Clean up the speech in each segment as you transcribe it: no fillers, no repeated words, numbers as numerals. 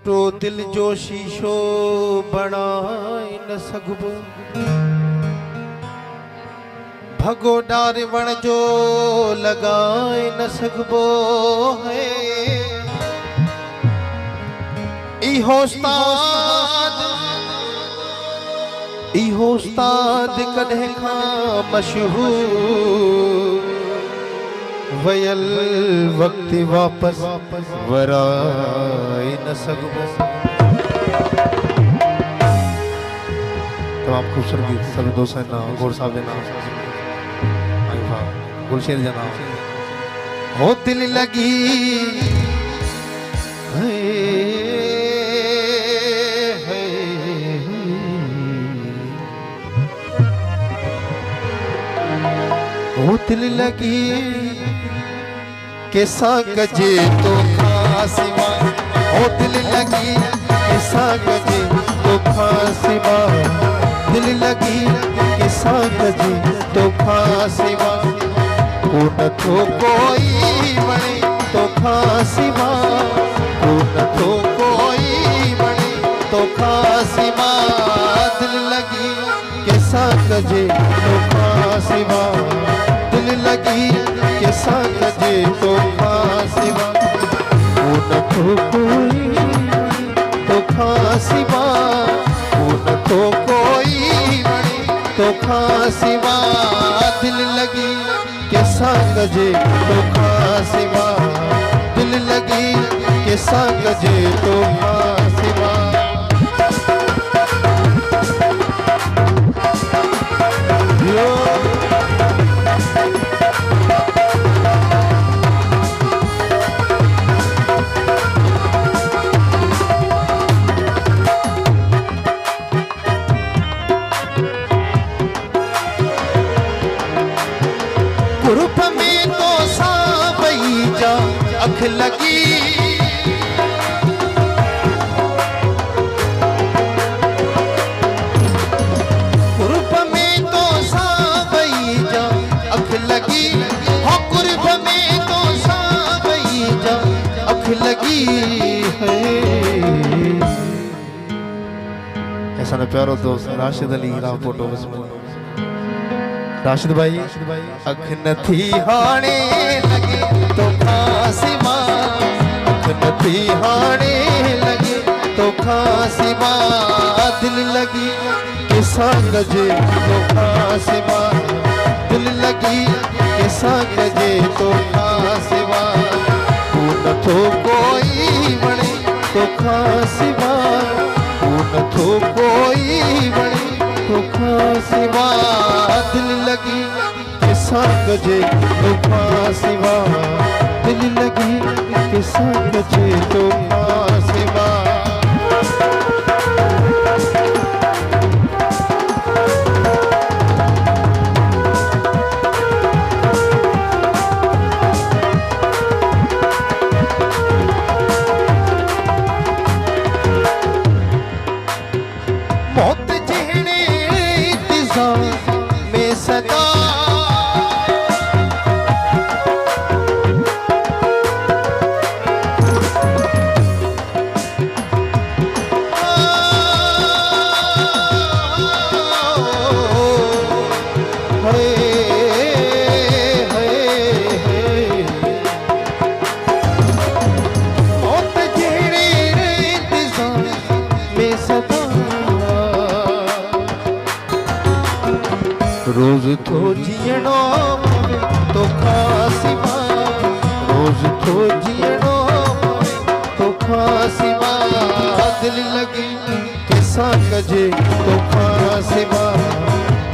टूटो दिल जो शीशो बनाए न सघबो, भगो डार वण जो लगाए न सघबो है। इहो उस्ताद कॾहिं खां मशहूर, वयल वक्त वापस वराए न सघबो। तमाम खूबसूरत गीत सभी दोस्तों ना गौर साहब देना गुलशेर जना हो दिल लगी हो दिल लगी कैसा गजे तो खासिमा, हो दिल लगी कैसा गजे तो खासिमा, दिल लगी कैसा गजे तो खासिमा, को न तो कोई बने तो खासिमा, को न तो कोई बने तो खासिमा, दिल लगी कैसा गजे तो खासिमा, दिल लगी कैसा गजे तो खासिमा, को न तो कोई तो खासिमा, को न तो कोई बने तो खासिमा, दिल लगी कैसा गजे तो खासिमा, दिल लगी कैसा गजे तो खासिमा। ग्रुप में तो सावई जा अख लगी, ग्रुप में तो सावई जा अख लगी, हो ग्रुप में तो सावई जा अख लगी है। ऐसा ना प्यारो दोस्त राशिद अली राव फोटो राशिद भाई अख नथी हाणे लगे तो खासिमा, अख नथी हाणे लगे तो खासिमा, दिल लगी कैसा गजे तो खासिमा, दिल लगी कैसा गजे तो खासिमा, को न तो कोई बने तो खासिमा, को न तो कोई बने तो खासिमा, दिल लगी कैसा गजे तो खासिमा, दिल लगी कैसा गजे तो खासिमा। मौत जहने इंतजार में सदा, मौत जहने इंतजार में सदा, रोज तो जियणो तो खासिमा, रोज तो जियणो तो खासिमा, दिल लगी कैसा गजे तो खासिमा,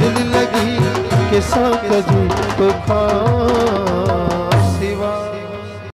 दिल लगी कैसा गजे तो खासिमा।